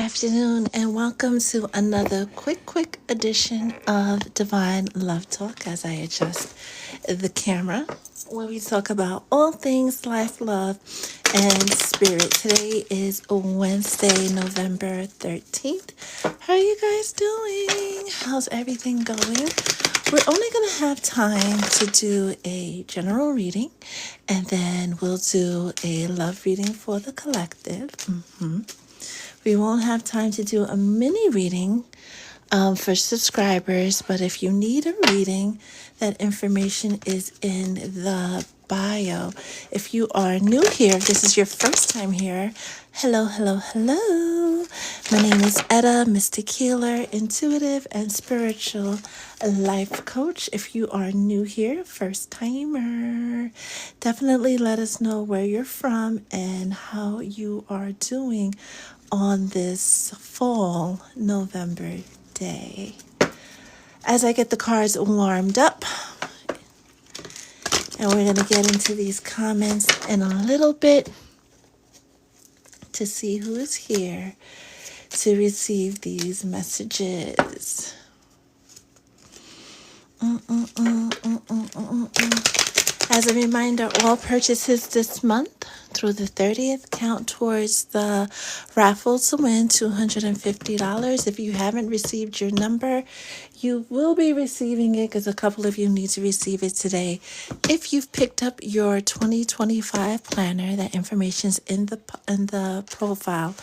afternoon, and welcome to another quick edition of Divine Love Talk as I adjust the camera, where we talk about all things life, love, and spirit. Today is Wednesday, November 13th. How are you guys doing? How's everything going? We're only going to have time to do a general reading, and then we'll do a love reading for the collective. We won't have time to do a mini reading for subscribers, but if you need a reading, that information is in the bio. If you are new here, if this is your first time here, hello. My name is ettamystichealer, intuitive and spiritual life coach. If you are new here, first timer, definitely let us know where you're from and how you are doing on this fall November day. As I get the cards warmed up, and we're going to get into these comments in a little bit to see who is here to receive these messages. As a reminder, all purchases this month through the 30th count towards the raffle to win $250. If you haven't received your number, you will be receiving it because a couple of you need to receive it today. If you've picked up your 2025 planner, that information's in the profile.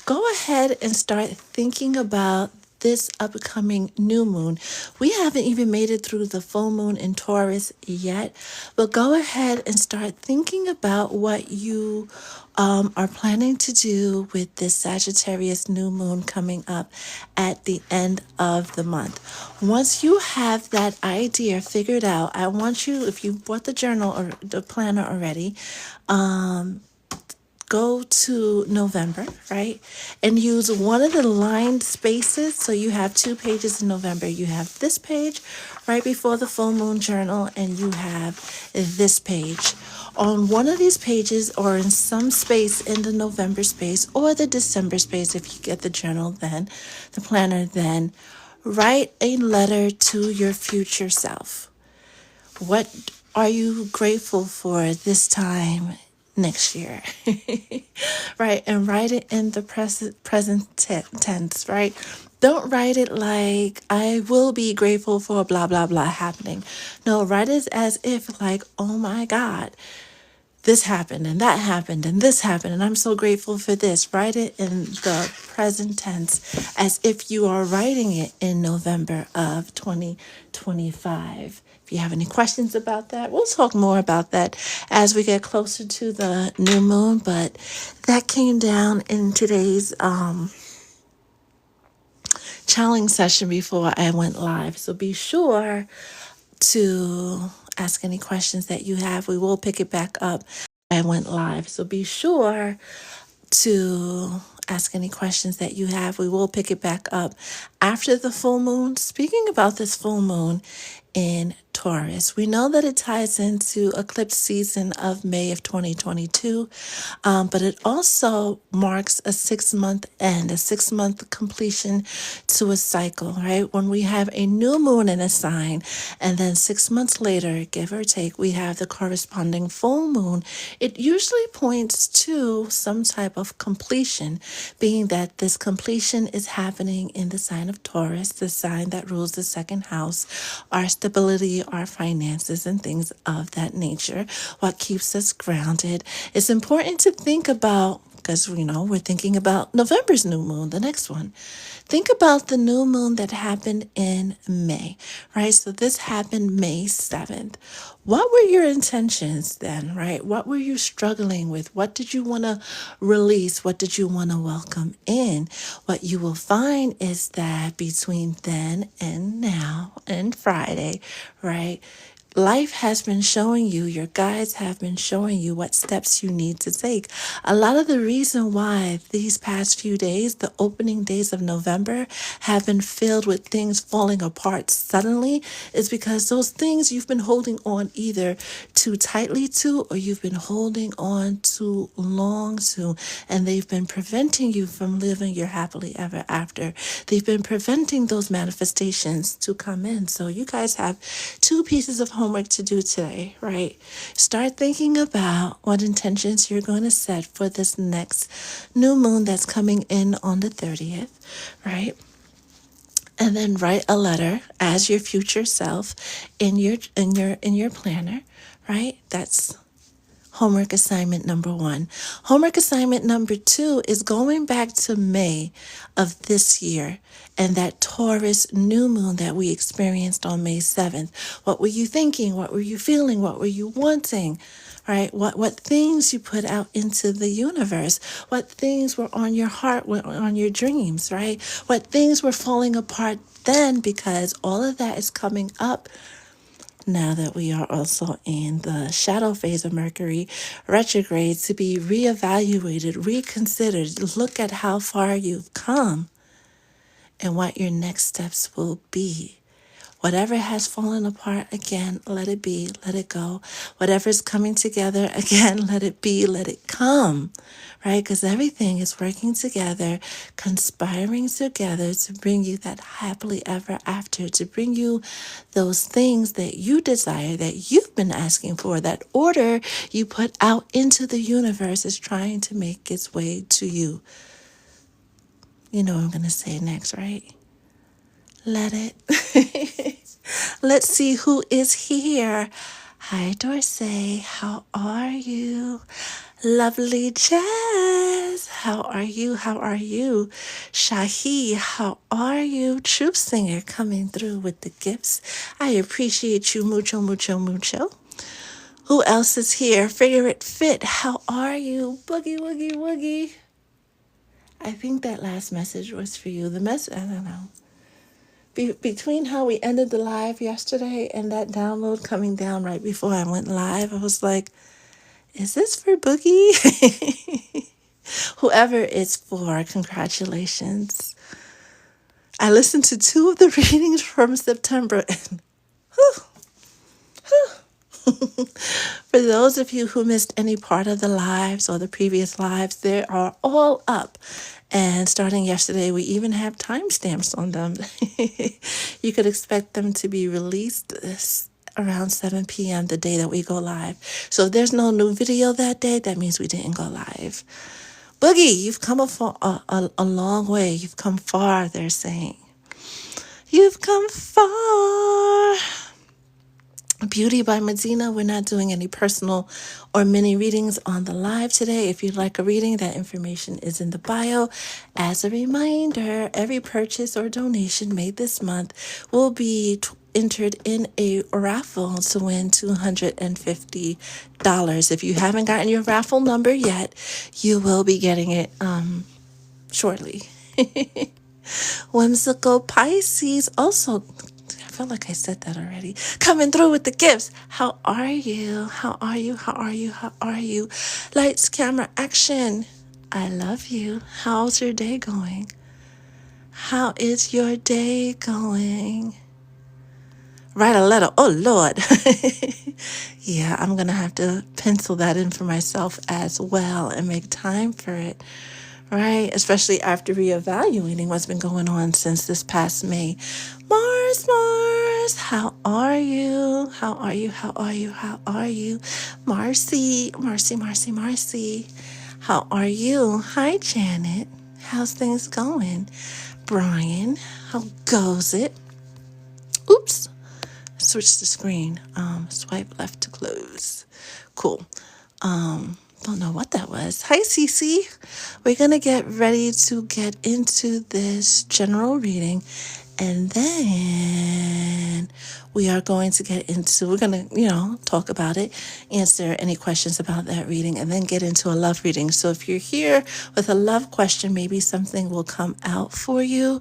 Go ahead and start thinking about this upcoming new moon. We haven't even made it through the full moon in Taurus yet, but go ahead and start thinking about what you are planning to do with this Sagittarius new moon coming up at the end of the month. Once you have that idea figured out, I want you, if you bought the journal or the planner already, go to November, right? And use one of the lined spaces. So you have 2 pages in November. You have this page right before the full moon journal, and you have this page. On one of these pages, or in some space in the November space or the December space, if you get the journal then, the planner then, write a letter to your future self. What are you grateful for this time next year? Right? And write it in the present tense, right? Don't write it like, I will be grateful for blah, blah, blah happening. No, write it as if like, oh my God, this happened and that happened and this happened and I'm so grateful for this. Write it in the present tense as if you are writing it in November of 2025. If you have any questions about that, we'll talk more about that as we get closer to the new moon, but that came down in today's challenge session before I went live. So be sure to ask any questions that you have. We will pick it back up. I went live. So be sure to ask any questions that you have. We will pick it back up after the full moon. Speaking about this full moon in Taurus, we know that it ties into eclipse season of May of 2022, but it also marks a 6-month end, a 6-month completion to a cycle, right? When we have a new moon in a sign, and then 6 months later, give or take, we have the corresponding full moon, it usually points to some type of completion, being that this completion is happening in the sign of Taurus, the sign that rules the second house, our stability, our finances, and things of that nature, what keeps us grounded. It's important to think about, because we're thinking about November's new moon, the next one. Think about the new moon that happened in May, right? So this happened May 7th. What were your intentions then, right? What were you struggling with? What did you want to release? What did you want to welcome in? What you will find is that between then and now and Friday, right? life has been showing you, your guides have been showing you what steps you need to take. A lot of the reason why these past few days, the opening days of November, have been filled with things falling apart suddenly is because those things you've been holding on either too tightly to or you've been holding on too long to, and they've been preventing you from living your happily ever after. They've been preventing those manifestations to come in. So you guys have two pieces of homework to do today, right? Start thinking about what intentions you're going to set for this next new moon that's coming in on the 30th, right? And then write a letter as your future self in your planner, right? That's homework assignment number 1. Homework assignment number 2 is going back to May of this year and that Taurus new moon that we experienced on May 7th. What were you thinking? What were you feeling? What were you wanting? Right? What things you put out into the universe? What things were on your heart, were on your dreams, right? What things were falling apart then, because all of that is coming up now that we are also in the shadow phase of Mercury retrograde, to be reevaluated, reconsidered. Look at how far you've come and what your next steps will be. Whatever has fallen apart, again, let it be, let it go. Whatever's coming together, again, let it be, let it come, right? Because everything is working together, conspiring together to bring you that happily ever after, to bring you those things that you desire, that you've been asking for. That order you put out into the universe is trying to make its way to you. You know what I'm going to say next, right? Let it. Let's see who is here. Hi, Dorsey. How are you? Lovely Jazz. How are you? How are you? Shahi, how are you? Truth Singer coming through with the gifts. I appreciate you mucho, mucho, mucho. Who else is here? Figure It Fit. How are you? Boogie, woogie, woogie. I think that last message was for you. The message, I don't know. Between how we ended the live yesterday and that download coming down right before I went live, I was like, is this for Boogie? Whoever it's for, congratulations. I listened to 2 of the readings from September and for those of you who missed any part of the lives or the previous lives, they are all up. And starting yesterday, we even have timestamps on them. You could expect them to be released around 7 p.m. the day that we go live. So if there's no new video that day, that means we didn't go live. Boogie, you've come a long way. You've come far, they're saying. You've come far. Beauty by Medina. We're not doing any personal or mini readings on the live today. If you'd like a reading, that information is in the bio. As a reminder, every purchase or donation made this month will be entered in a raffle to win $250. If you haven't gotten your raffle number yet, you will be getting it shortly. Whimsical Pisces also, I feel like I said that already. Coming through with the gifts. How are you? How are you? How are you? How are you? Lights, camera, action. I love you. How's your day going? How is your day going? Write a letter. Oh, Lord. Yeah, I'm going to have to pencil that in for myself as well and make time for it. Right? Especially after reevaluating what's been going on since this past May. Mars, how are you? How are you? How are you? How are you? Marcy. How are you? Hi, Janet. How's things going? Brian, how goes it? Oops. Switch the screen. Swipe left to close. Cool. Don't know what that was. Hi, Cece. We're going to get ready to get into this general reading. And then we are going to get into, we're going to, talk about it, answer any questions about that reading, and then get into a love reading. So if you're here with a love question, maybe something will come out for you.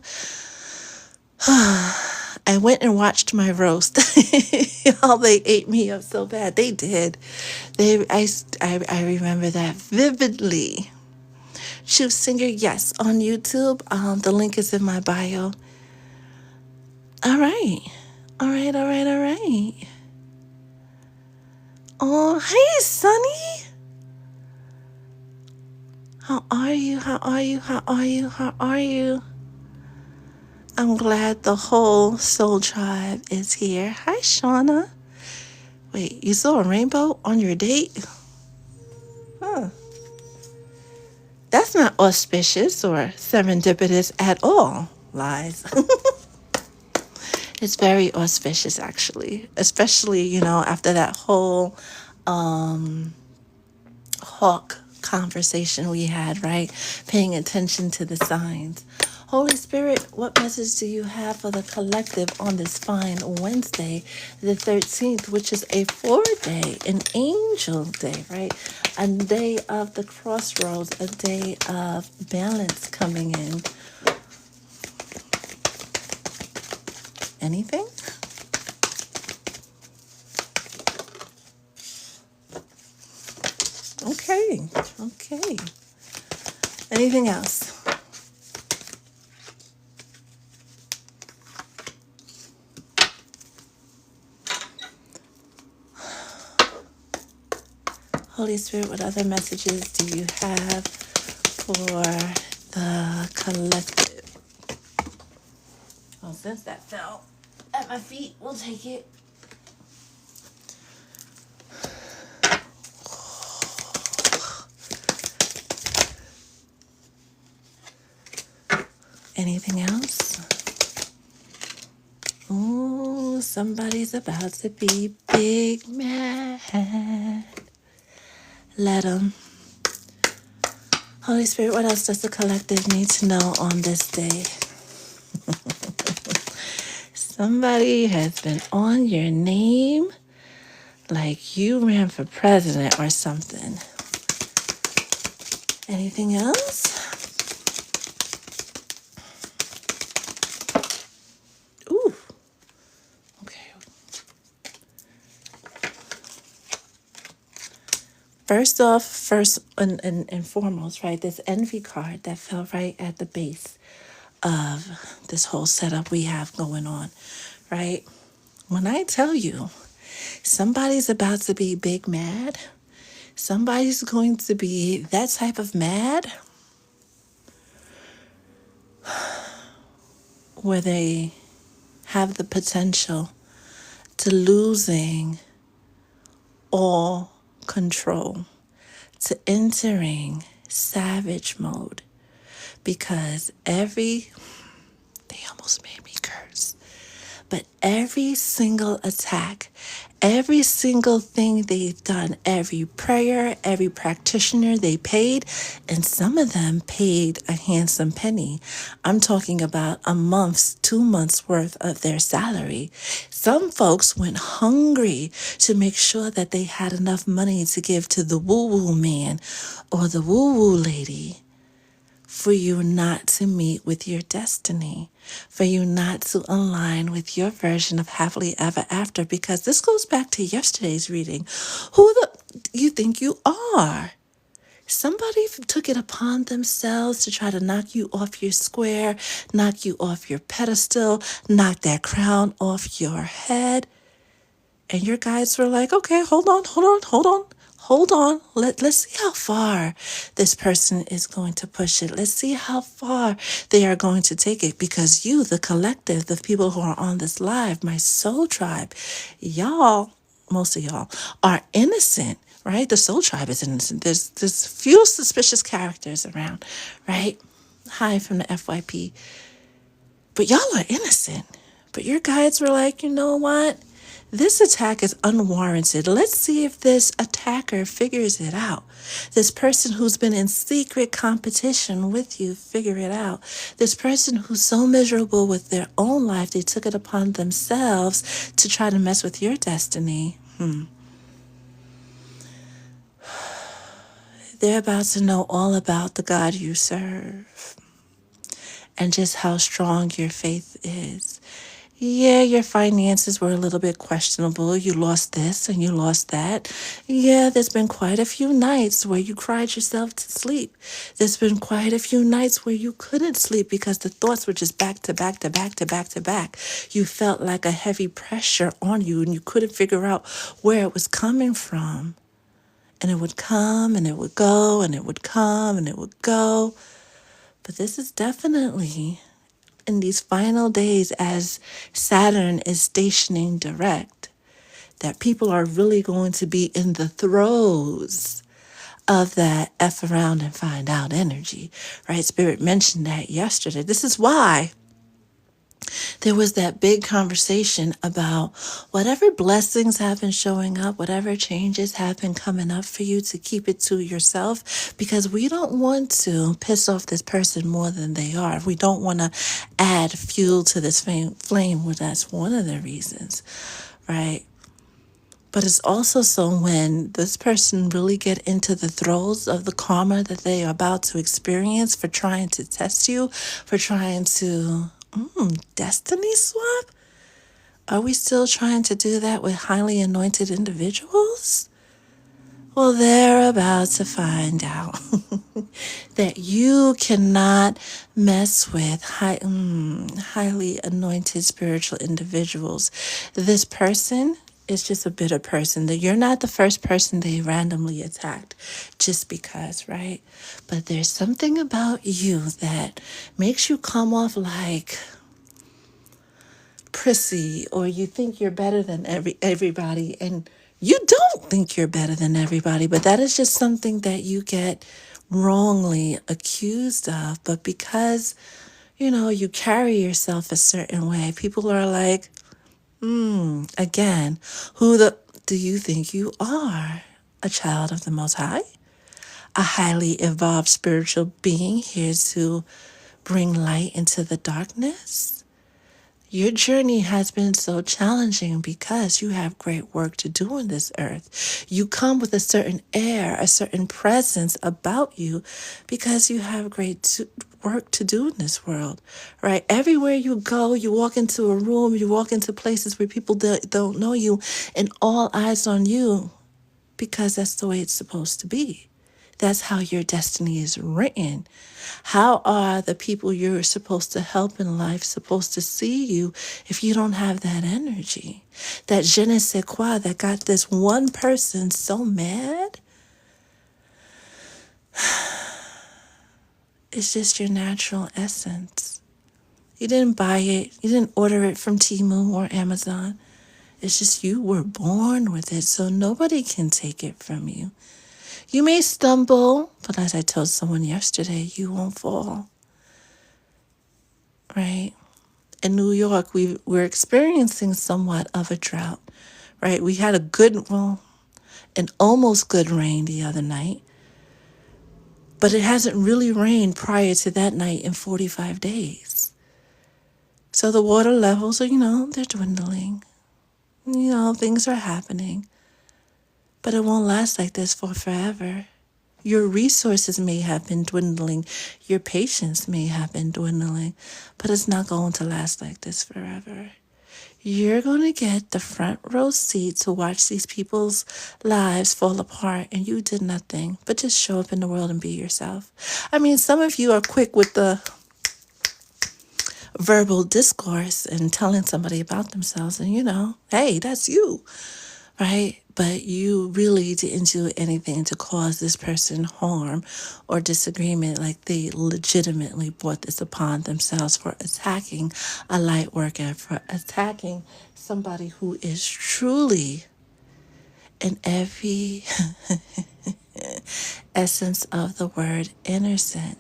I went and watched my roast. Y'all, they ate me up so bad. They did. I remember that vividly. Shoot Singer, yes, on YouTube. The link is in my bio. All right. All right, all right, all right. Oh, hey, Sonny. How are you? How are you? How are you? How are you? I'm glad the whole soul tribe is here. Hi, Shauna. Wait, you saw a rainbow on your date? Huh. That's not auspicious or serendipitous at all. Lies. It's very auspicious, actually. Especially, after that whole hawk conversation we had, right? Paying attention to the signs. Holy Spirit, what message do you have for the collective on this fine Wednesday, the 13th, which is a 4-day, an angel day, right? A day of the crossroads, a day of balance coming in. Anything? Okay. Okay. Anything else? Holy Spirit, what other messages do you have for the collective? Well, since that fell at my feet, we'll take it. Anything else? Oh, somebody's about to be big mad. Let them. Holy Spirit, what else does the collective need to know on this day? Somebody has been on your name like you ran for president or something. Anything else? Ooh. Okay. First and foremost, right, this envy card that fell right at the base of this whole setup we have going on, right? When I tell you somebody's about to be big mad, somebody's going to be that type of mad where they have the potential to losing all control, to entering savage mode, because they almost made me curse, but every single attack, every single thing they've done, every prayer, every practitioner they paid, and some of them paid a handsome penny. I'm talking about a month's, 2 months worth of their salary. Some folks went hungry to make sure that they had enough money to give to the woo-woo man or the woo-woo lady for you not to meet with your destiny, for you not to align with your version of happily ever after, because this goes back to yesterday's reading. Who you think you are? Somebody took it upon themselves to try to knock you off your square, knock you off your pedestal, knock that crown off your head. And your guides were like, okay, hold on. Let's see how far this person is going to push it. Let's see how far they are going to take it. Because you, the collective, the people who are on this live, my soul tribe, y'all, most of y'all, are innocent, right? The soul tribe is innocent. There's few suspicious characters around, right? Hi from the FYP. But y'all are innocent. But your guides were like, you know what? This attack is unwarranted. Let's see if this attacker figures it out. This person who's been in secret competition with you, figure it out. This person who's so miserable with their own life, they took it upon themselves to try to mess with your destiny. They're about to know all about the God you serve and just how strong your faith is. Yeah, your finances were a little bit questionable. You lost this and you lost that. Yeah, there's been quite a few nights where you cried yourself to sleep. There's been quite a few nights where you couldn't sleep because the thoughts were just back to back to back to back to back. You felt like a heavy pressure on you and you couldn't figure out where it was coming from. And it would come and it would go and it would come and it would go. But this is definitely in these final days as Saturn is stationing direct, that people are really going to be in the throes of that F around and find out energy, right? Spirit mentioned that yesterday. This is why there was that big conversation about whatever blessings have been showing up, whatever changes have been coming up for you to keep it to yourself, because we don't want to piss off this person more than they are. We don't want to add fuel to this flame, well, that's one of the reasons, right? But it's also so when this person really get into the throes of the karma that they are about to experience for trying to test you, for trying to destiny swap? Are we still trying to do that with highly anointed individuals? Well, they're about to find out that you cannot mess with highly anointed spiritual individuals. This person is just a bitter person. That you're not the first person they randomly attacked just because, right? But there's something about you that makes you come off like prissy, or you think you're better than everybody, and you don't think you're better than everybody, but that is just something that you get wrongly accused of. But because you carry yourself a certain way, people are like, again, who the do you think you are? A child of the Most High, a highly evolved spiritual being here to bring light into the darkness? Your journey has been so challenging because you have great work to do on this earth. You come with a certain air, a certain presence about you because you have great work to do in this world, right? Everywhere you go, you walk into a room, you walk into places where people don't know you, and all eyes on you because that's the way it's supposed to be. That's how your destiny is written. How are the people you're supposed to help in life supposed to see you if you don't have that energy? That je ne sais quoi that got this one person so mad? It's just your natural essence. You didn't buy it. You didn't order it from Temu or Amazon. It's just you were born with it, so nobody can take it from you. You may stumble, but as I told someone yesterday, you won't fall, right? In New York, we're experiencing somewhat of a drought, right? We had an almost good rain the other night, but it hasn't really rained prior to that night in 45 days. So the water levels are, they're dwindling. Things are happening, but it won't last like this for forever. Your resources may have been dwindling. Your patience may have been dwindling, but it's not going to last like this forever. You're going to get the front row seat to watch these people's lives fall apart, and you did nothing but just show up in the world and be yourself. I mean, some of you are quick with the verbal discourse and telling somebody about themselves, and hey, that's you. Right? But you really didn't do anything to cause this person harm or disagreement. Like they legitimately brought this upon themselves for attacking a light worker, for attacking somebody who is truly in every essence of the word innocent.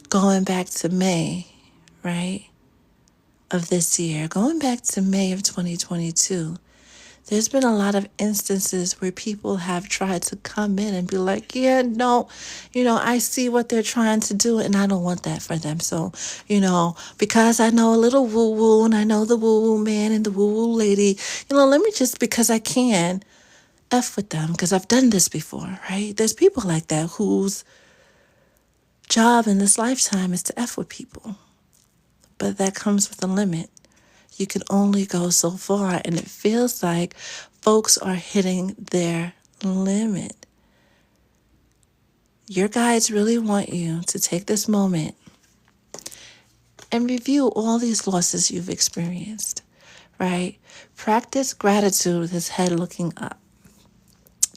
Going back to May, right? Of this year, going back to May of 2022, there's been a lot of instances where people have tried to come in and be like, yeah, no, I see what they're trying to do and I don't want that for them. So, because I know a little woo-woo and I know the woo-woo man and the woo-woo lady, let me just, because I can, F with them because I've done this before, right? There's people like that whose job in this lifetime is to F with people. but that comes with a limit. You can only go so far, and it feels like folks are hitting their limit. Your guides really want you to take this moment and review all these losses you've experienced, right? Practice gratitude with his head looking up.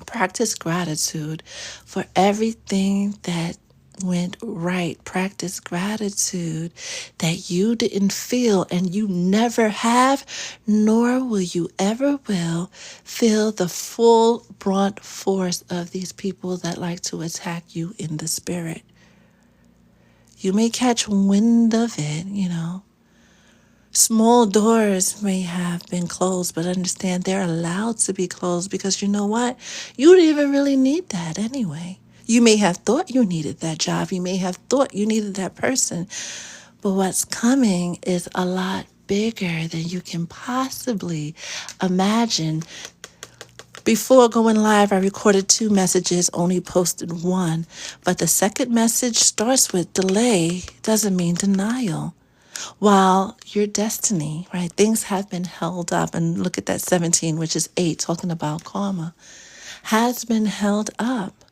Practice gratitude for everything that went right. Practice gratitude that you didn't feel and you never have, nor will you ever will feel the full brunt force of these people that like to attack you in the spirit. You may catch wind of it, Small doors may have been closed, but understand they're allowed to be closed because you know what? You didn't even really need that anyway. You may have thought you needed that job. You may have thought you needed that person. But what's coming is a lot bigger than you can possibly imagine. Before going live, I recorded 2 messages, only posted 1. But the second message starts with delay doesn't mean denial. While your destiny, right, things have been held up, and look at that 17, which is 8, talking about karma, has been held up.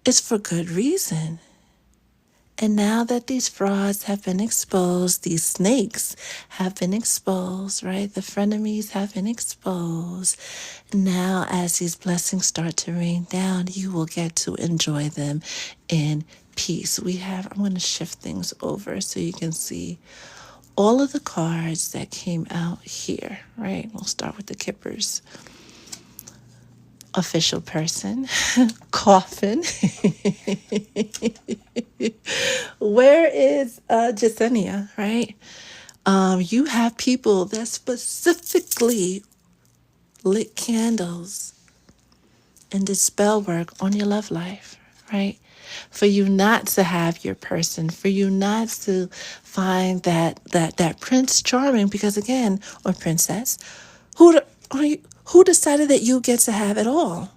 It's for good reason. And now that these frauds have been exposed, these snakes have been exposed, right? The frenemies have been exposed. Now, as these blessings start to rain down, you will get to enjoy them in peace. I'm going to shift things over so you can see all of the cards that came out here, right? We'll start with the Kippers. Official person, coffin. Where is Jasenia, right? You have people that specifically lit candles and did spell work on your love life, right? For you not to have your person, for you not to find that Prince Charming, because again, or princess, who decided that you get to have it all?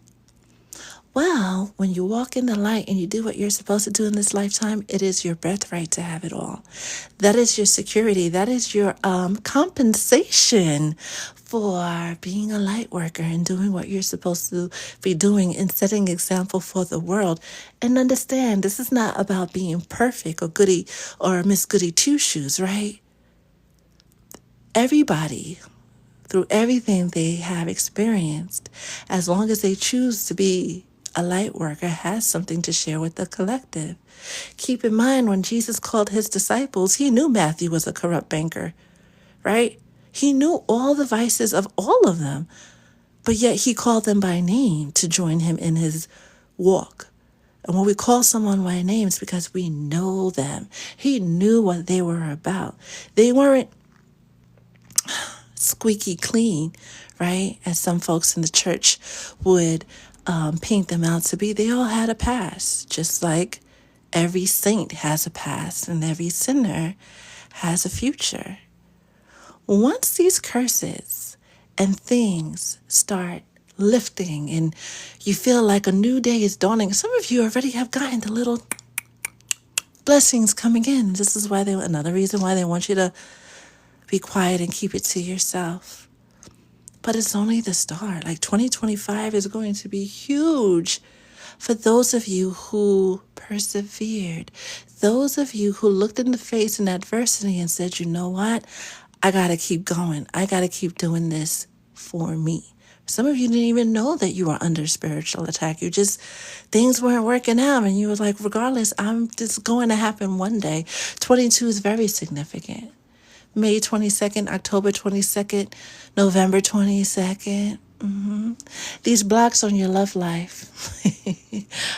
Well, when you walk in the light and you do what you're supposed to do in this lifetime, it is your birthright to have it all. That is your security. That is your compensation for being a light worker and doing what you're supposed to be doing and setting example for the world. And understand, this is not about being perfect or goody or Miss Goody Two-Shoes, right? Everybody, through everything they have experienced, as long as they choose to be a light worker, has something to share with the collective. Keep in mind, when Jesus called his disciples, he knew Matthew was a corrupt banker, right? He knew all the vices of all of them, but yet he called them by name to join him in his walk. And when we call someone by name, it's because we know them. He knew what they were about. They weren't squeaky clean, right? As some folks in the church would paint them out to be. They all had a past, just like every saint has a past and every sinner has a future. Once these curses and things start lifting and you feel like a new day is dawning, some of you already have gotten the little blessings coming in. This is why another reason why they want you to be quiet and keep it to yourself. But it's only the start. Like 2025 is going to be huge for those of you who persevered. Those of you who looked in the face in adversity and said, you know what? I got to keep going. I got to keep doing this for me. Some of you didn't even know that you were under spiritual attack. Things weren't working out and you were like, regardless, it's going to happen one day. 22 is very significant. May 22nd, October 22nd, November 22nd. These blocks on your love life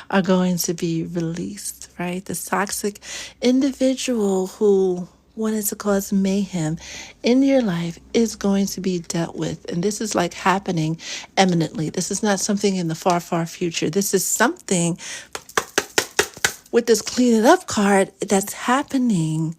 are going to be released, right? The toxic individual who wanted to cause mayhem in your life is going to be dealt with. And this is like happening imminently. This is not something in the far, far future. This is something with this clean it up card that's happening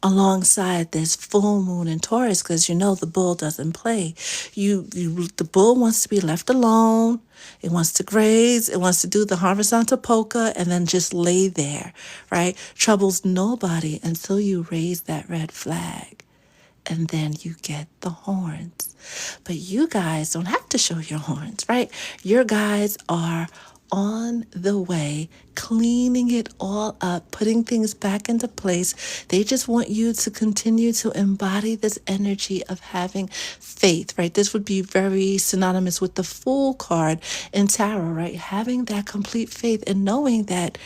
alongside this full moon in Taurus, because you know the bull doesn't play. The bull wants to be left alone. It wants to graze. It wants to do the horizontal polka and then just lay there, right? Troubles nobody until you raise that red flag. And then you get the horns. But you guys don't have to show your horns, right? Your guys are on the way, cleaning it all up, putting things back into place. They just want you to continue to embody this energy of having faith, right? This would be very synonymous with the Fool card in tarot, right? Having that complete faith and knowing that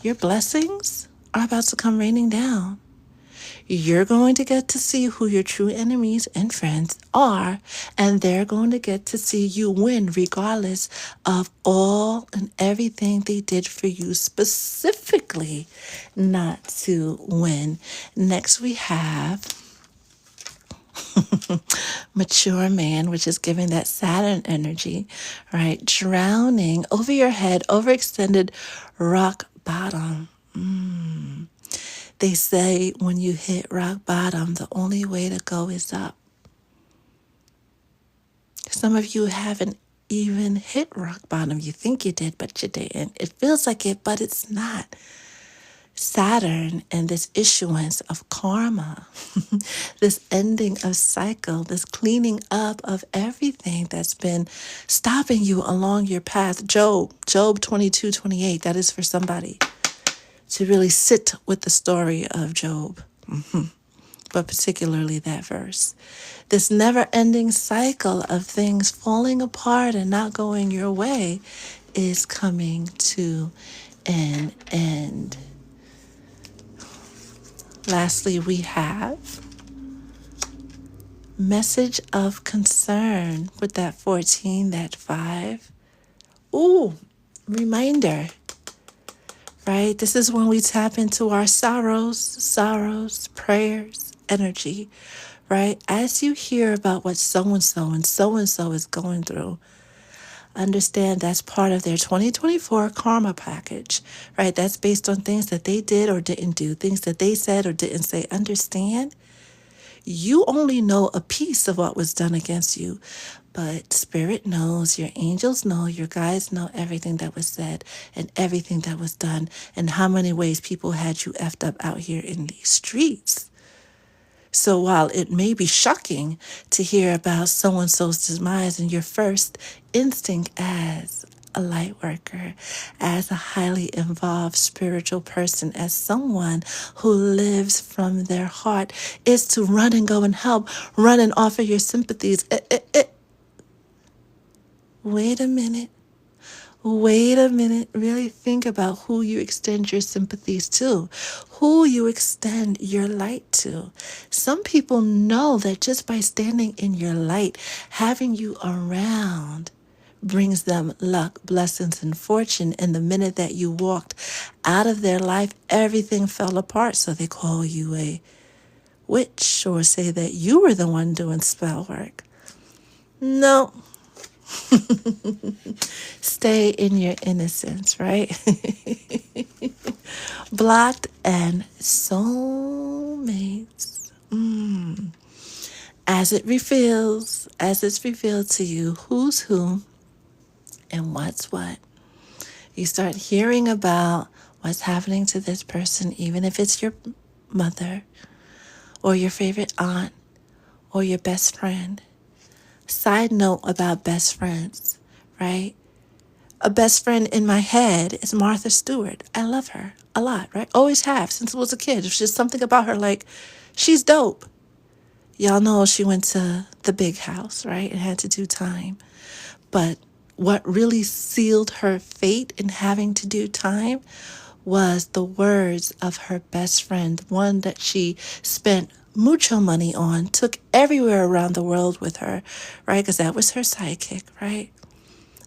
your blessings are about to come raining down. You're going to get to see who your true enemies and friends are, and they're going to get to see you win regardless of all and everything they did for you specifically not to win. Next, we have mature man, which is giving that Saturn energy, right? Drowning over your head, overextended rock bottom. They say when you hit rock bottom, the only way to go is up. Some of you haven't even hit rock bottom. You think you did, but you didn't. It feels like it, but it's not. Saturn and this issuance of karma, this ending of cycle, this cleaning up of everything that's been stopping you along your path. Job 22:28, that is for somebody to really sit with the story of Job, but particularly that verse. This never-ending cycle of things falling apart and not going your way is coming to an end. Lastly, we have message of concern with that 14, that 5. Ooh, reminder. Right? This is when we tap into our sorrows, prayers, energy, right? As you hear about what so-and-so and so-and-so is going through, understand that's part of their 2024 karma package, right? That's based on things that they did or didn't do, things that they said or didn't say. Understand? You only know a piece of what was done against you, but Spirit knows, your angels know, your guides know everything that was said and everything that was done and how many ways people had you effed up out here in these streets. So while it may be shocking to hear about so-and-so's demise, and your first instinct as a light worker, as a highly involved spiritual person, as someone who lives from their heart, is to run and go and help, run and offer your sympathies. Wait a minute. Really think about who you extend your sympathies to, who you extend your light to. Some people know that just by standing in your light, having you around brings them luck, blessings, and fortune. And the minute that you walked out of their life, everything fell apart. So they call you a witch or say that you were the one doing spell work. No. Stay in your innocence, right? Blocked and soulmates. As it's revealed to you who's who and what's what. You start hearing about what's happening to this person, even if it's your mother or your favorite aunt or your best friend. Side note about best friends, right? A best friend in my head is Martha Stewart. I love her a lot, right? Always have since I was a kid. There's just something about her, like, she's dope. Y'all know she went to the big house, right? And had to do time. But what really sealed her fate in having to do time was the words of her best friend, one that she spent mucho money on, took everywhere around the world with her, right? Because that was her sidekick, right?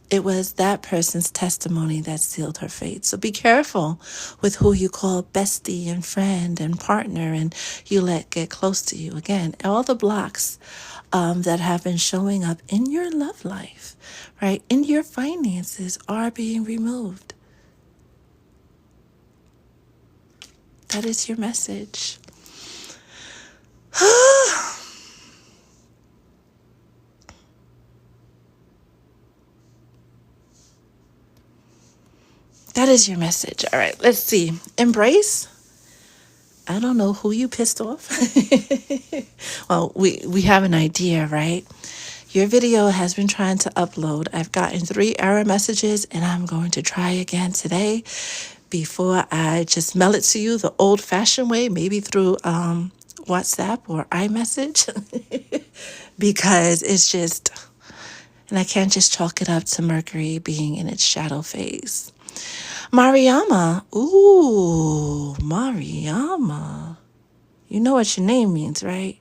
It was that person's testimony that sealed her fate. So be careful with who you call bestie and friend and partner and you let get close to you. Again, all the blocks that have been showing up in your love life, right, in your finances are being removed. That is your message. What is your message? All right, let's see. Embrace. I don't know who you pissed off. Well, we have an idea, right? Your video has been trying to upload. I've gotten 3 error messages, and I'm going to try again today before I just mail it to you the old-fashioned way, maybe through WhatsApp or iMessage, because it's just, and I can't just chalk it up to Mercury being in its shadow phase. Mariama. Ooh, Mariama. You know what your name means, right?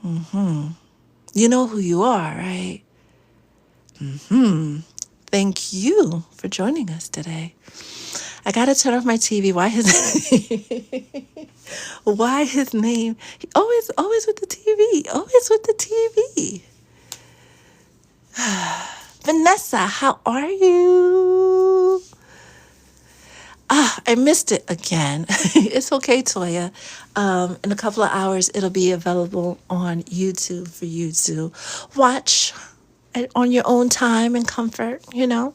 You know who you are, right? Thank you for joining us today. I gotta turn off my TV. Why his name? Always with the TV. Always with the TV. Vanessa, how are you? I missed it again. It's okay, Toya. In a couple of hours, it'll be available on YouTube for you to watch on your own time and comfort, you know.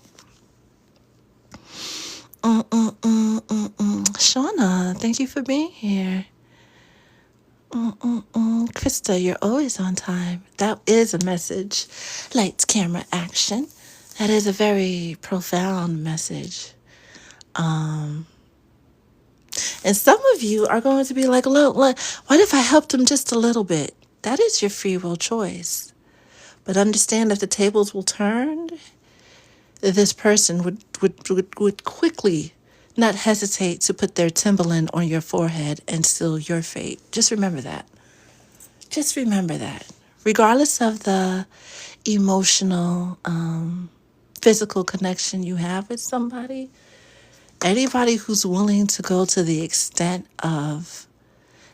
Shauna, thank you for being here. Krista, you're always on time. That is a message. Lights, camera, action. That is a very profound message. And some of you are going to be like, look, what if I helped him just a little bit? That is your free will choice. But understand, if the tables will turn, this person would quickly not hesitate to put their Timberland on your forehead and seal your fate. Just remember that. Just remember that. Regardless of the emotional, physical connection you have with somebody, anybody who's willing to go to the extent of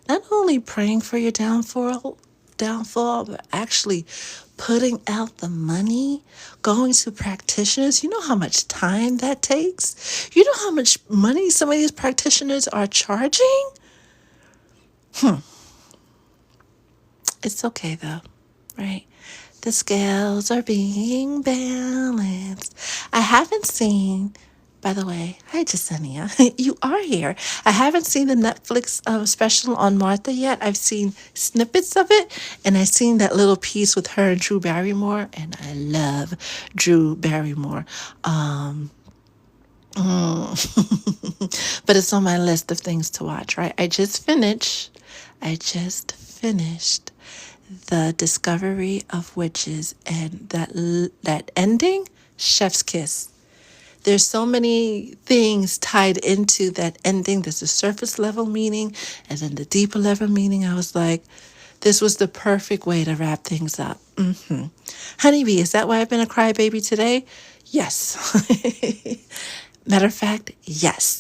not only praying for your downfall, but actually putting out the money, going to practitioners. You know how much time that takes? You know how much money some of these practitioners are charging? It's okay though, right? The scales are being balanced. I haven't seen, by the way, hi Jasenia, you are here. I haven't seen the Netflix special on Martha yet. I've seen snippets of it, and I've seen that little piece with her and Drew Barrymore, and I love Drew Barrymore. But it's on my list of things to watch, right? I just finished The Discovery of Witches, and that ending, chef's kiss. There's so many things tied into that ending. There's a surface level meaning and then the deeper level meaning. I was like, this was the perfect way to wrap things up. Honeybee, is that why I've been a crybaby today? Yes. Matter of fact, yes.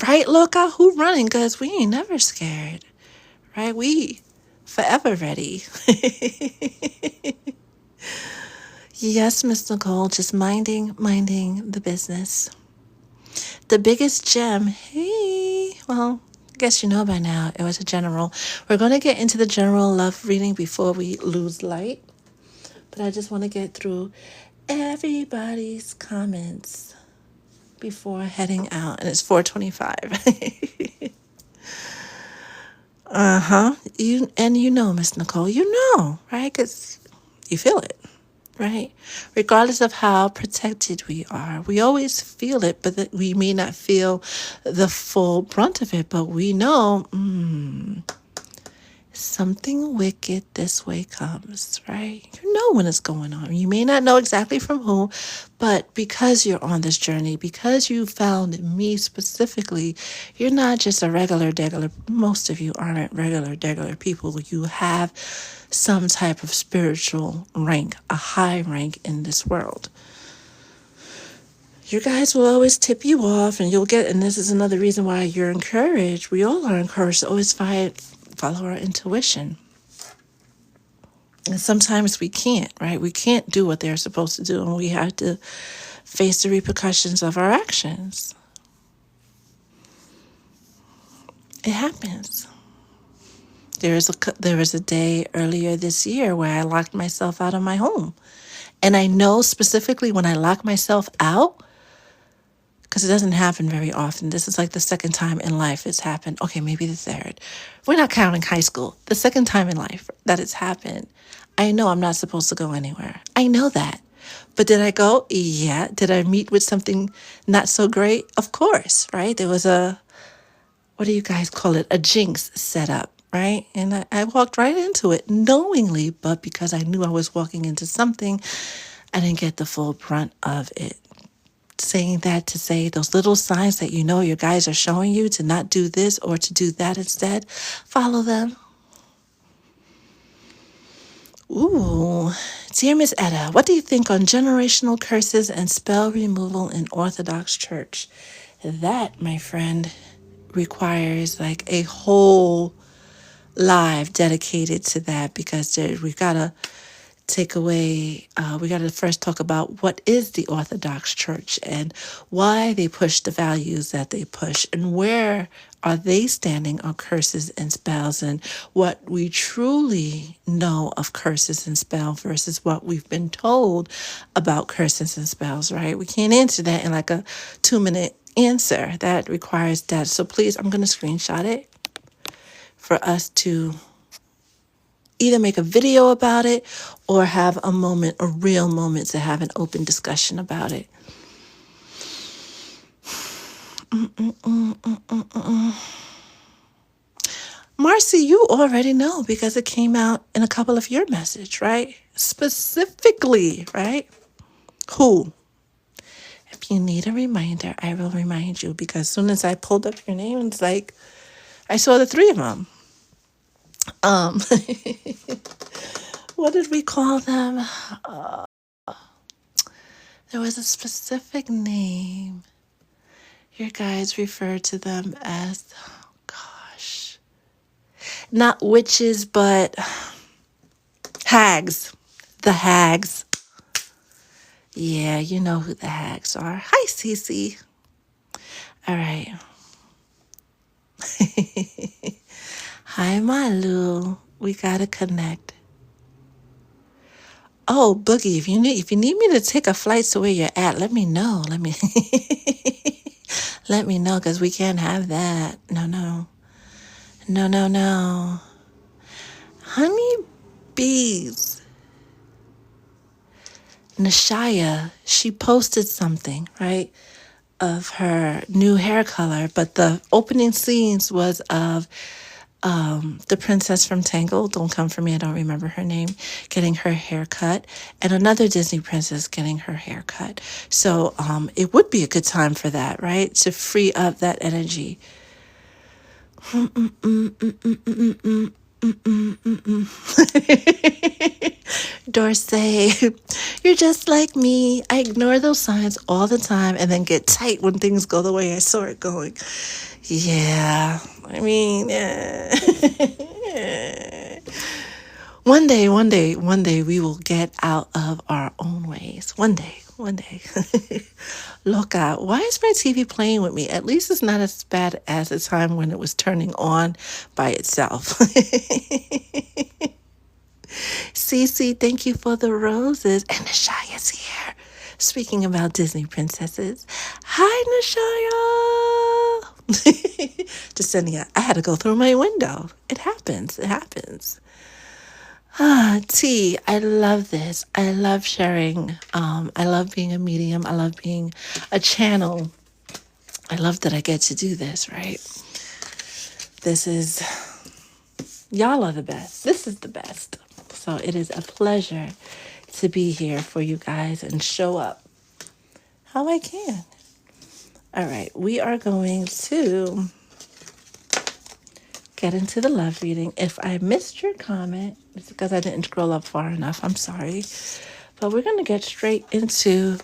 Right, Loca? Who running? Because we ain't never scared. Right? We forever ready. Yes, Miss Nicole, just minding the business. The biggest gem. Hey, well, I guess you know by now it was a general. We're going to get into the general love reading before we lose light. But I just want to get through everybody's comments before heading out. And it's 4:25. You know, Miss Nicole, you know, right? Because you feel it. Right? Regardless of how protected we are, we always feel it, but that we may not feel the full brunt of it, but we know something wicked this way comes, right? You know when it's going on. You may not know exactly from who, but because you're on this journey, because you found me specifically, you're not just a regular degular. Most of you aren't regular degular people. You have some type of spiritual rank, a high rank in this world. You guys will always tip you off, and you'll get, and this is another reason why you're encouraged. We all are encouraged to always follow our intuition. And sometimes we can't, right? We can't do what they're supposed to do, and we have to face the repercussions of our actions. It happens. There was a day earlier this year where I locked myself out of my home. And I know specifically when I lock myself out, because it doesn't happen very often. This is like the second time in life it's happened. Okay, maybe the third. We're not counting high school. The second time in life that it's happened. I know I'm not supposed to go anywhere. I know that. But did I go? Yeah. Did I meet with something not so great? Of course, right? There was what do you guys call it? A jinx set up, right? And I walked right into it knowingly, but because I knew I was walking into something, I didn't get the full brunt of it. Saying that to say those little signs that you know your guys are showing you to not do this or to do that instead, follow them. Ooh, dear Miss Etta, what do you think on generational curses and spell removal in Orthodox Church? That, my friend, requires like a whole live dedicated to that because we gotta take away, we got to first talk about what is the Orthodox Church and why they push the values that they push and where are they standing on curses and spells and what we truly know of curses and spells versus what we've been told about curses and spells, right? We can't answer that in like a 2-minute answer. That requires that. So please, I'm going to screenshot it for us to either make a video about it or have a moment, a real moment to have an open discussion about it. Marcy, you already know because it came out in a couple of your message, right? Specifically, right? Who? If you need a reminder, I will remind you because as soon as I pulled up your name, it's like I saw the three of them. What did we call them? There was a specific name. Your guys refer to them as, oh gosh, not witches, but hags. The hags. Yeah, you know who the hags are. Hi, Cece. All right. Hi, Malu. We gotta connect. Oh, Boogie, if you need me to take a flight to where you're at, let me know. Let me know, because we can't have that. No. Honey bees. Nashaya, she posted something, right, of her new hair color, but the opening scenes was of the princess from Tangled, don't come for me, I don't remember her name, getting her hair cut, and another Disney princess getting her hair cut. So it would be a good time for that, right, to free up that energy. Dorsey, you're just like me. I ignore those signs all the time and then get tight when things go the way I saw it going. Yeah, I mean, one day, we will get out of our own ways. One day. Loca, why is my TV playing with me? At least it's not as bad as the time when it was turning on by itself. Cece, thank you for the roses. And Nashaya's here. Speaking about Disney princesses. Hi, Nashaya. Just sending I had to go through my window. It happens. T, I love this. I love sharing. I love being a medium. I love being a channel. I love that I get to do this, right? Y'all are the best. This is the best. So it is a pleasure to be here for you guys and show up how I can. All right, we are going to get into the love reading. If I missed your comment, it's because I didn't scroll up far enough. I'm sorry. But we're going to get straight into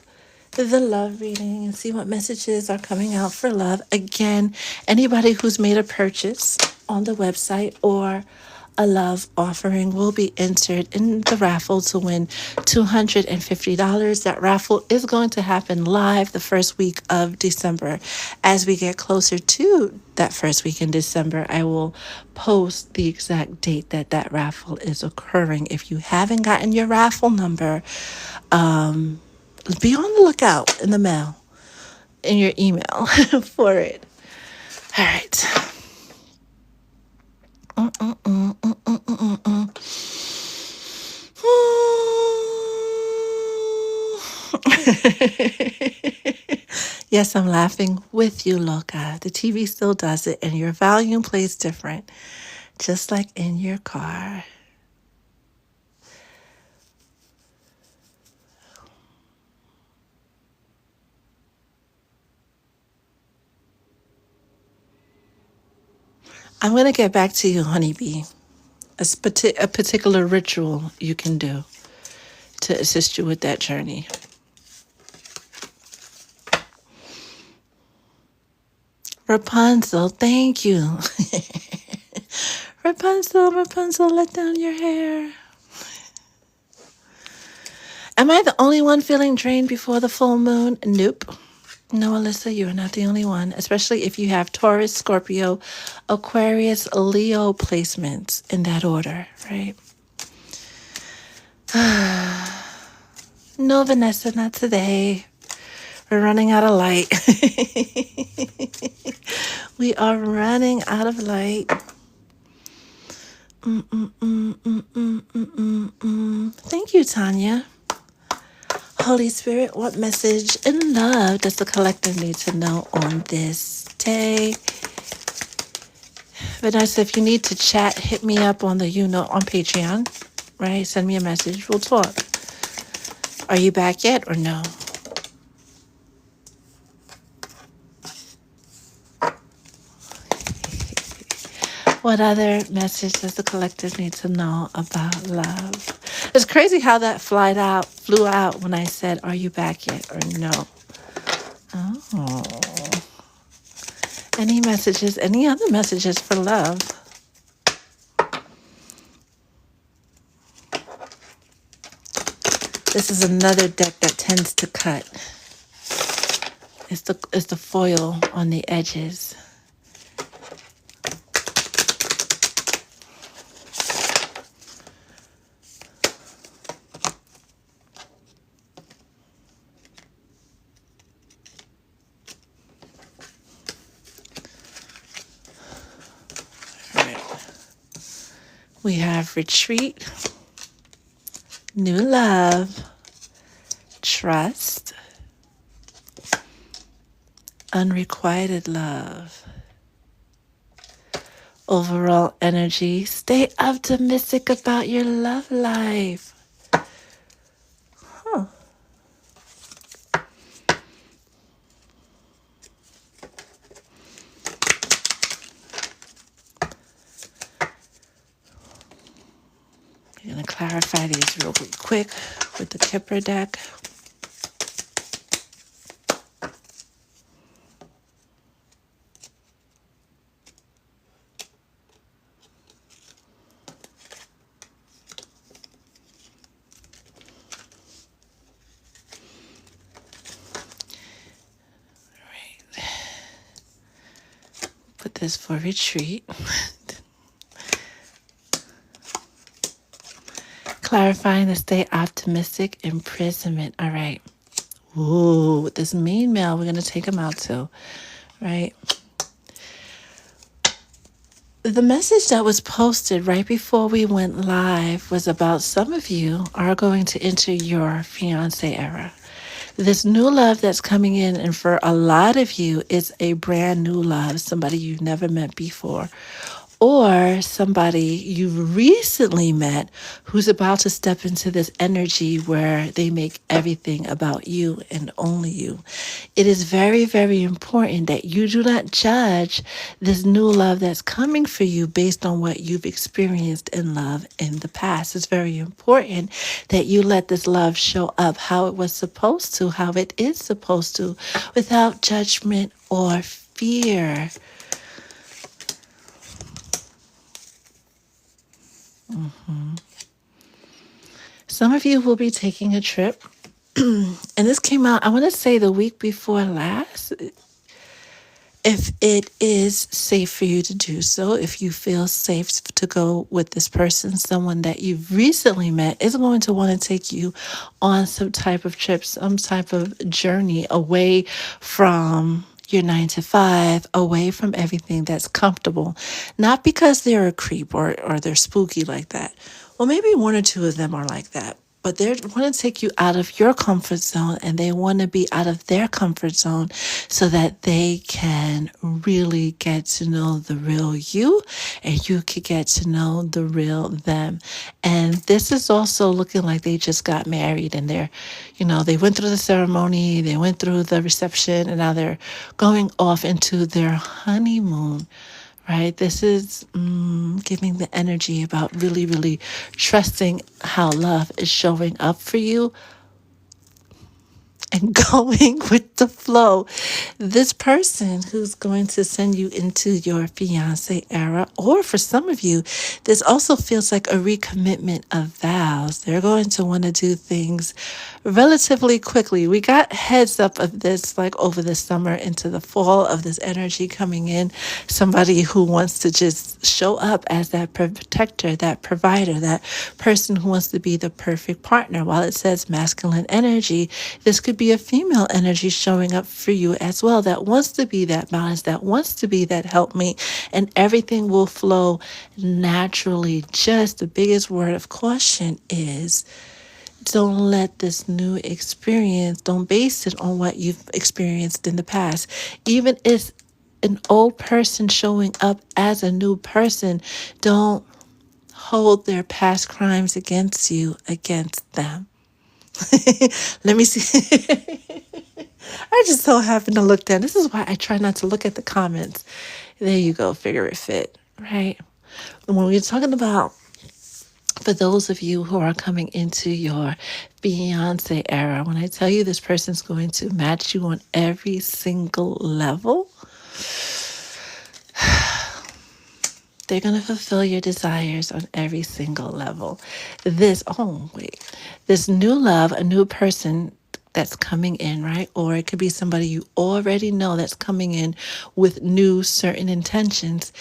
the love reading and see what messages are coming out for love. Again, anybody who's made a purchase on the website or a love offering will be entered in the raffle to win $250. That raffle is going to happen live the first week of December. As we get closer to that first week in December, I will post the exact date that that raffle is occurring. If you haven't gotten your raffle number, be on the lookout in the mail, in your email for it. All right. Yes, I'm laughing with you, loca. The TV still does it, and your volume plays different, just like in your car. I'm going to get back to you, honeybee. A particular ritual you can do to assist you with that journey. Rapunzel, thank you. Rapunzel, let down your hair. Am I the only one feeling drained before the full moon? Nope. No, Alyssa, you are not the only one, especially if you have Taurus, Scorpio, Aquarius, Leo placements in that order, right? No, Vanessa, not today. We're running out of light. We are running out of light. Thank you, Tanya. Holy Spirit, what message and love does the collective need to know on this day? Vanessa, if you need to chat, hit me up on the on Patreon, right? Send me a message. We'll talk. Are you back yet or no? What other message does the collective need to know about love? It's crazy how that flew out when I said, are you back yet or no? Oh. Any messages, any other messages for love? This is another deck that tends to cut. It's the foil on the edges. We have retreat, new love, trust, unrequited love, overall energy. Stay optimistic about your love life. Huh. I'm going to clarify these real quick with the Kipper deck. Put this for retreat. Clarifying to stay optimistic, imprisonment. All right. Ooh, with this main male, we're going to take him out too, right? The message that was posted right before we went live was about some of you are going to enter your fiancé era. This new love that's coming in, and for a lot of you, it's a brand new love, somebody you've never met before, or somebody you've recently met who's about to step into this energy where they make everything about you and only you. It is very, very important that you do not judge this new love that's coming for you based on what you've experienced in love in the past. It's very important that you let this love show up how it was supposed to, how it is supposed to, without judgment or fear. Some of you will be taking a trip. And this came out, I want to say the week before last. If it is safe for you to do so, if you feel safe to go with this person, someone that you've recently met is going to want to take you on some type of trip, some type of journey away from your 9 to 5, away from everything that's comfortable. Not because they're a creep or they're spooky like that. Well, maybe one or two of them are like that. But they want to take you out of your comfort zone, and they want to be out of their comfort zone so that they can really get to know the real you and you could get to know the real them. And this is also looking like they just got married, and they went through the ceremony, they went through the reception, and now they're going off into their honeymoon. Right? This is giving the energy about really, really trusting how love is showing up for you and going with the flow. This person who's going to send you into your fiancé era, or for some of you, this also feels like a recommitment of vows. They're going to want to do things relatively quickly. We got heads up of this like over the summer into the fall of this energy coming in. Somebody who wants to just show up as that protector, that provider, that person who wants to be the perfect partner. While it says masculine energy, this could be a female energy showing up for you as well, that wants to be that balance, that wants to be that helpmate, and everything will flow naturally. Just the biggest word of caution is don't let this new experience, don't base it on what you've experienced in the past. Even if an old person showing up as a new person, don't hold their past crimes against you, against them. Let me see. I just so happened to look down. This is why I try not to look at the comments. There you go, figure it fit, right? And when we're talking about, for those of you who are coming into your fiancé era, when I tell you this person's going to match you on every single level, they're going to fulfill your desires on every single level. This new love, a new person that's coming in, right? Or it could be somebody you already know that's coming in with new certain intentions.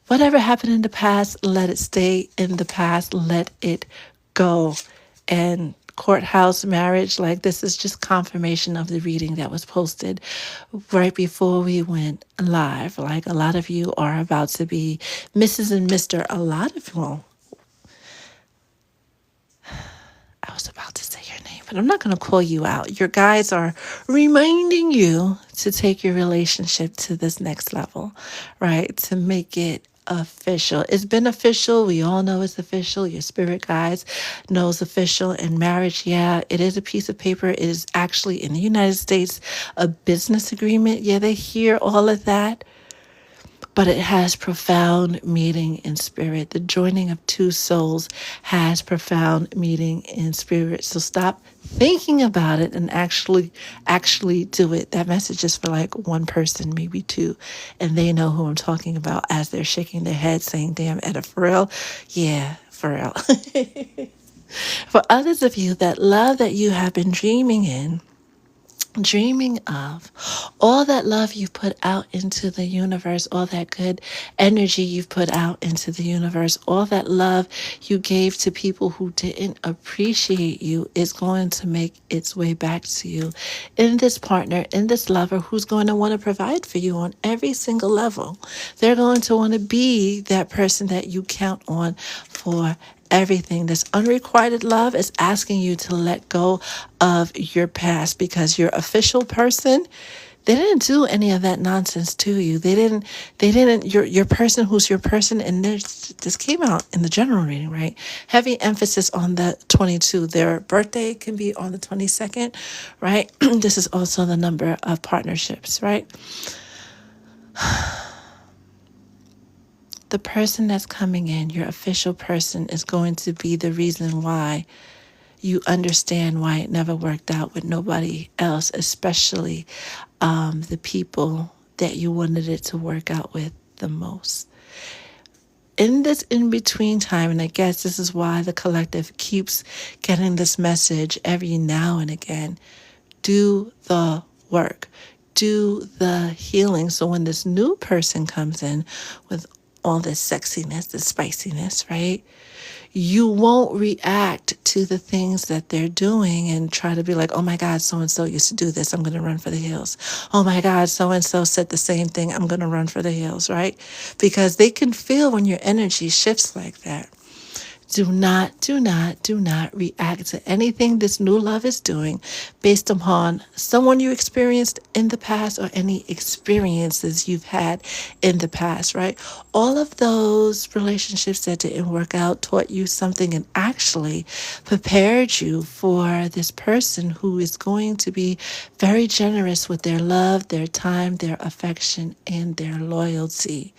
Whatever happened in the past, let it stay in the past. Let it go. And courthouse marriage, like this is just confirmation of the reading that was posted right before we went live. Like a lot of you are about to be Mrs. and Mr. A lot of, well, I was about to say your name, but I'm not going to call you out. Your guides are reminding you to take your relationship to this next level, right? To make it official. It's been official. We all know it's official. Your spirit guides know it's official. And marriage, yeah, it is a piece of paper. It is actually in the United States a business agreement. Yeah, they hear all of that. But it has profound meaning in spirit. The joining of two souls has profound meaning in spirit. So stop thinking about it and actually do it. That message is for like one person, maybe two, and they know who I'm talking about as they're shaking their head saying, damn, Etta, for real? Yeah, for real. For others of you, that love that you have been dreaming of, all that love you've put out into the universe, all that good energy you've put out into the universe, all that love you gave to people who didn't appreciate you is going to make its way back to you in this partner, in this lover who's going to want to provide for you on every single level. They're going to want to be that person that you count on for everything. This unrequited love is asking you to let go of your past, because your official person, they didn't do any of that nonsense to you. They didn't, your person who's your person. And this came out in the general reading, right? Heavy emphasis on the 22. Their birthday can be on the 22nd, right? This is also the number of partnerships, right? The person that's coming in, your official person, is going to be the reason why you understand why it never worked out with nobody else, especially the people that you wanted it to work out with the most. in this in-between time, and I guess this is why the collective keeps getting this message every now and again, do the work, do the healing. So when this new person comes in with all this sexiness, this spiciness, right? You won't react to the things that they're doing and try to be like, oh my God, so-and-so used to do this. I'm going to run for the hills. Oh my God, so-and-so said the same thing. I'm going to run for the hills, right? Because they can feel when your energy shifts like that. Do not react to anything this new love is doing based upon someone you experienced in the past or any experiences you've had in the past, right? All of those relationships that didn't work out taught you something and actually prepared you for this person who is going to be very generous with their love, their time, their affection, and their loyalty.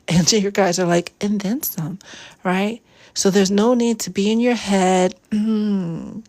And your guys are like, and then some, right? So there's no need to be in your head, turn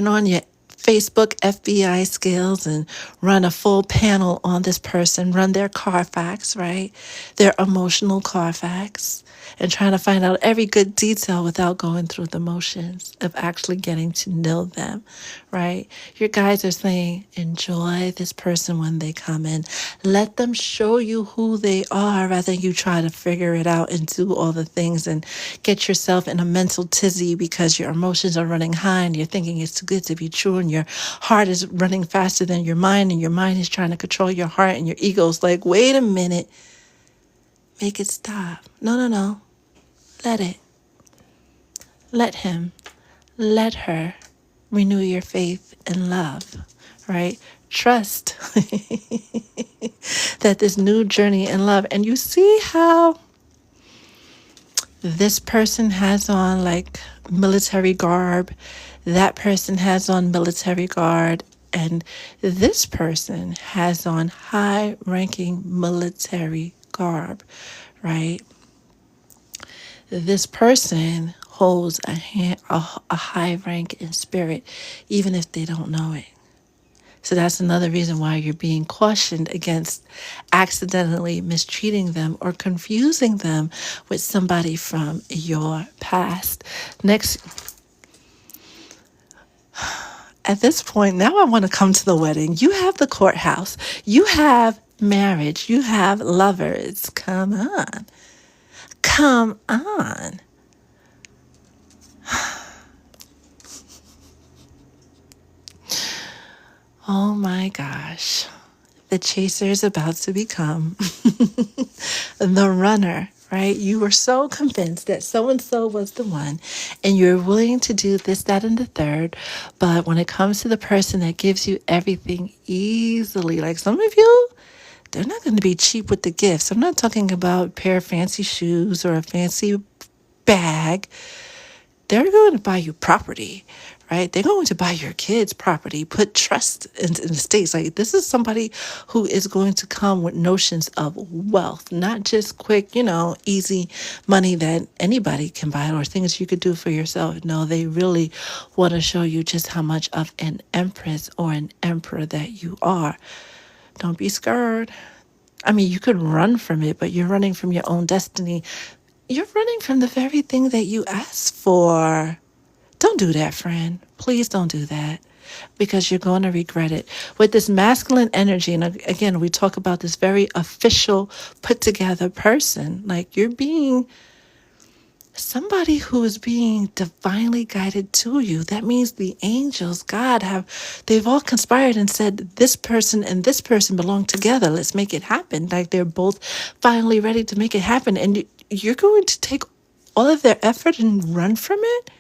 on your Facebook FBI skills and run a full panel on this person, run their Carfax, right? Their emotional Carfax, and trying to find out every good detail without going through the motions of actually getting to know them, right? Your guys are saying, enjoy this person when they come in. Let them show you who they are rather than you try to figure it out and do all the things and get yourself in a mental tizzy because your emotions are running high and you're thinking it's too good to be true and your heart is running faster than your mind and your mind is trying to control your heart and your ego's like, wait a minute, make it stop. No. Let it. Let him. Let her renew your faith and love, right? Trust that this new journey in love, and you see how this person has on like military garb, that person has on military guard, and this person has on high-ranking military garb, right? This person holds a high rank in spirit, even if they don't know it. So that's another reason why you're being cautioned against accidentally mistreating them or confusing them with somebody from your past. Next, at this point, now I want to come to the wedding. You have the courthouse. You have marriage. You have lovers. Come on. Come on. Oh my gosh. The chaser is about to become the runner, right? You were so convinced that so-and-so was the one, and you're willing to do this, that, and the third. But when it comes to the person that gives you everything easily, like some of you, they're not going to be cheap with the gifts. I'm not talking about a pair of fancy shoes or a fancy bag. They're going to buy you property, right? They're going to buy your kids property, put trust in the states. Like, this is somebody who is going to come with notions of wealth, not just quick, easy money that anybody can buy or things you could do for yourself. No, they really want to show you just how much of an empress or an emperor that you are. Don't be scared. I mean, you could run from it, but you're running from your own destiny. You're running from the very thing that you asked for. Don't do that, friend. Please don't do that, because you're going to regret it. With this masculine energy, and again, we talk about this very official, put together person, like you're being somebody who is being divinely guided to you. That means the angels, God, they've all conspired and said, this person and this person belong together. Let's make it happen. Like they're both finally ready to make it happen. And you're going to take all of their effort and run from it?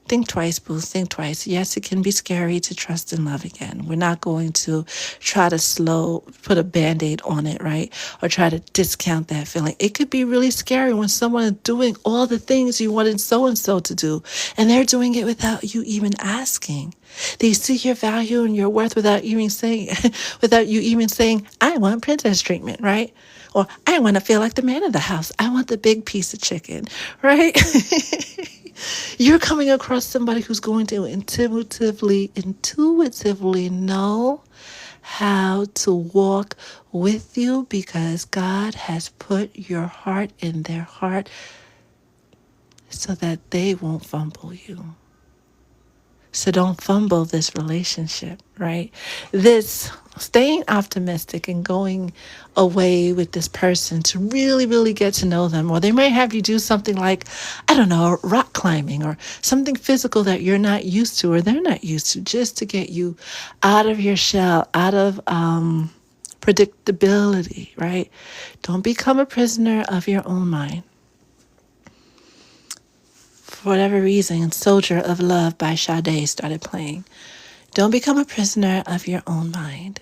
Think twice, boo. Think twice. Yes, it can be scary to trust and love again. We're not going to try to put a Band-Aid on it, right? Or try to discount that feeling. It could be really scary when someone is doing all the things you wanted so-and-so to do, and they're doing it without you even asking. They see your value and your worth without you even saying, I want princess treatment, right? Or I want to feel like the man of the house. I want the big piece of chicken, right? You're coming across somebody who's going to intuitively know how to walk with you, because God has put your heart in their heart so that they won't fumble you. So don't fumble this relationship, right? This staying optimistic and going away with this person to really, really get to know them. Or they might have you do something like, I don't know, rock climbing or something physical that you're not used to or they're not used to, just to get you out of your shell, out of predictability, right? Don't become a prisoner of your own mind. For whatever reason, Soldier of Love by Sade started playing. Don't become a prisoner of your own mind.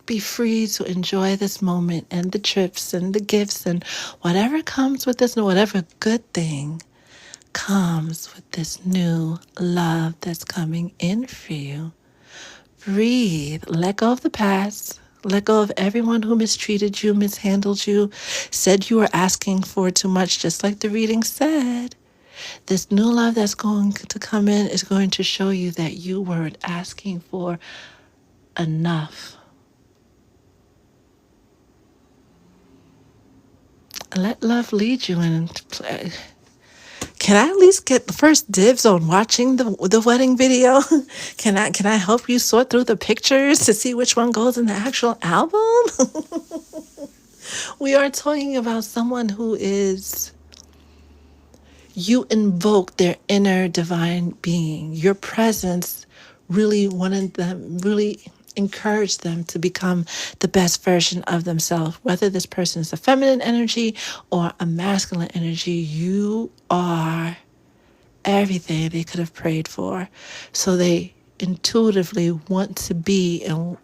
Be free to enjoy this moment and the trips and the gifts and whatever comes with this, and whatever good thing comes with this new love that's coming in for you. Breathe. Let go of the past. Let go of everyone who mistreated you, mishandled you, said you were asking for too much, just like the reading said. This new love that's going to come in is going to show you that you weren't asking for enough. Let love lead you and play. Can I at least get the first dibs on watching the wedding video? Can I help you sort through the pictures to see which one goes in the actual album? We are talking about someone who is, you invoke their inner divine being. Your presence really wanted them, really encouraged them to become the best version of themselves. Whether this person is a feminine energy or a masculine energy, you are everything they could have prayed for. So they intuitively want to be in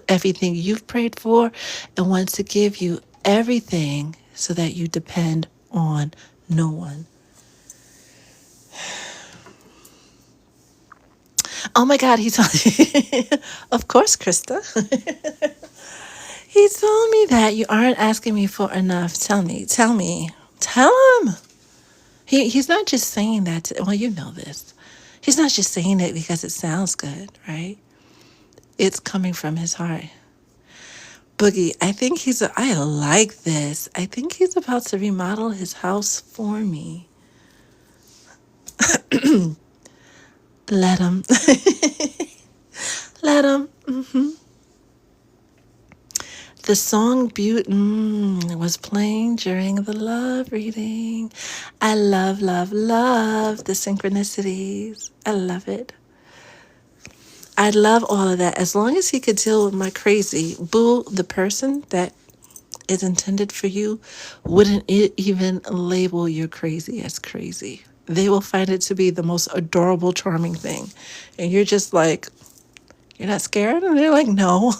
everything you've prayed for and want to give you everything so that you depend on no one. Oh my God, he told me. Of course, Krista. He told me that you aren't asking me for enough. Tell me. Tell him. He's not just saying that. Well, you know this. He's not just saying it because it sounds good, right? It's coming from his heart. Boogie, I like this. I think he's about to remodel his house for me. Let him. Let him. The song Beauty was playing during the love reading. I love the synchronicities. I love it. I love all of that. As long as he could deal with my crazy, boo, the person that is intended for you wouldn't even label your crazy as crazy. They will find it to be the most adorable, charming thing. And you're just like, you're not scared? And they're like, no.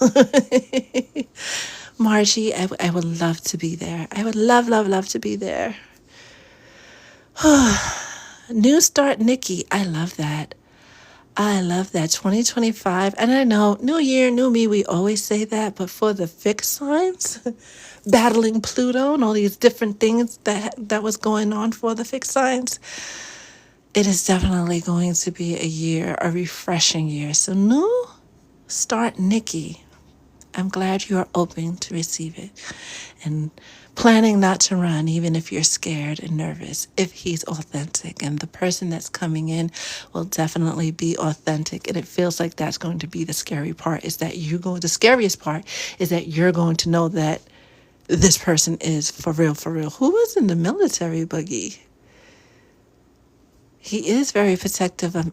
Margie, I would love to be there. I would love to be there. New Start Nikki. I love that. 2025. And I know, new year, new me, we always say that. But for the fixed signs, battling Pluto and all these different things that was going on for the fixed signs, it is definitely going to be a year, a refreshing year. So New Start Nikki. I'm glad you are open to receive it and planning not to run, even if you're scared and nervous, if he's authentic. And the person that's coming in will definitely be authentic. And it feels like that's going to be the scary part, the scariest part is that you're going to know that this person is for real, for real. Who was in the military, Boogie? He is very protective of,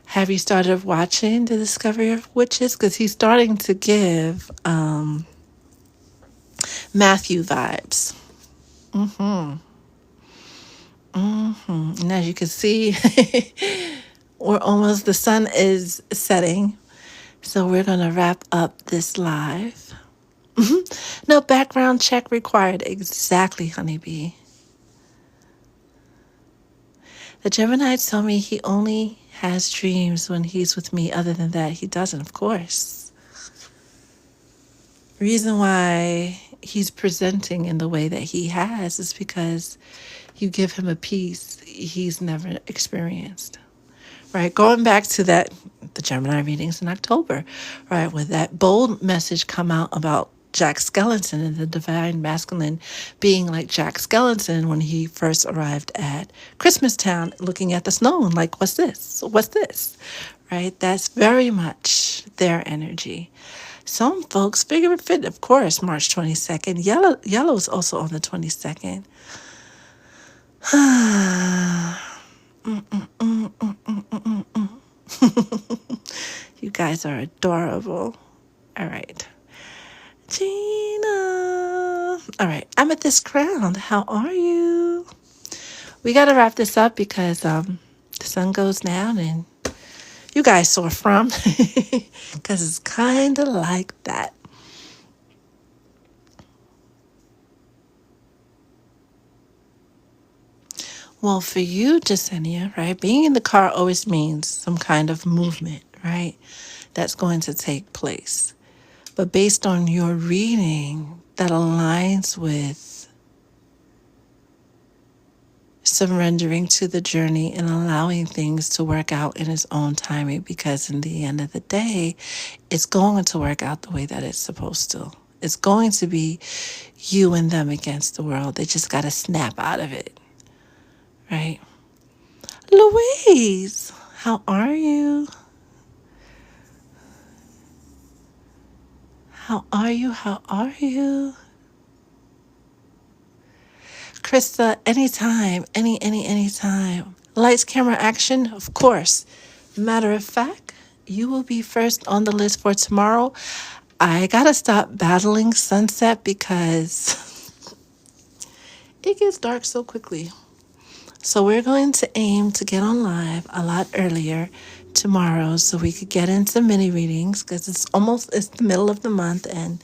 Have you started watching The Discovery of Witches? Because he's starting to give Matthew vibes. And as you can see, the sun is setting. So we're going to wrap up this live. No background check required. Exactly, honeybee. The Gemini told me he only has dreams when he's with me. Other than that, he doesn't, of course. Reason why he's presenting in the way that he has is because you give him a peace he's never experienced. right? Going back to that, the Gemini readings in October, right? With that bold message come out about Jack Skellington and the divine masculine being like Jack Skellington when he first arrived at Christmastown, looking at the snow and like, what's this? What's this? Right? That's very much their energy. Some folks figure it fit, of course, March 22nd. Yellow's also on the 22nd. You guys are adorable. All right. Gina. All right. Amethyst Crown. How are you? We got to wrap this up because the sun goes down and you guys saw from because it's kind of like that. Well, for you, Jasenia, right, being in the car always means some kind of movement, right, that's going to take place. But based on your reading, that aligns with surrendering to the journey and allowing things to work out in its own timing, because in the end of the day, it's going to work out the way that it's supposed to. It's going to be you and them against the world. They just got to snap out of it, right? Louise, how are you? How are you? How are you? Krista, anytime, anytime. Lights, camera, action, of course. Matter of fact, you will be first on the list for tomorrow. I gotta stop battling sunset because it gets dark so quickly. So we're going to aim to get on live a lot earlier tomorrow so we could get into mini readings because it's the middle of the month and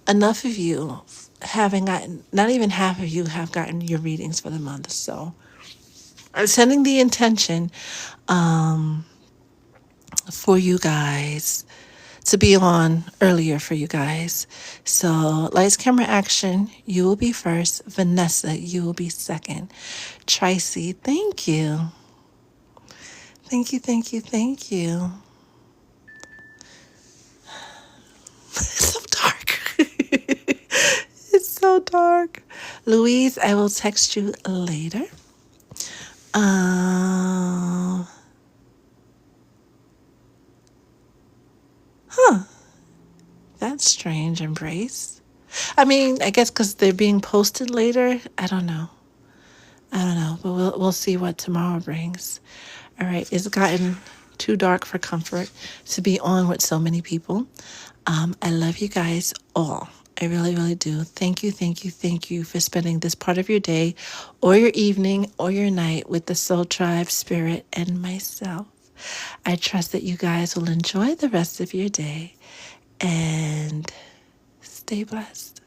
enough of you haven't gotten, not even half of you have gotten your readings for the month. So I'm setting the intention for you guys to be on earlier for you guys. So lights, camera, action, you will be first. Vanessa, you will be second. Tracy, thank you. Thank you, thank you, thank you. It's so dark. It's so dark. Louise, I will text you later. That's strange, Embrace. I mean, I guess because they're being posted later. I don't know, but we'll see what tomorrow brings. All right, it's gotten too dark for comfort to be on with so many people. I love you guys all. I really, really do. Thank you, thank you, thank you for spending this part of your day or your evening or your night with the Soul Tribe, Spirit, and myself. I trust that you guys will enjoy the rest of your day and stay blessed.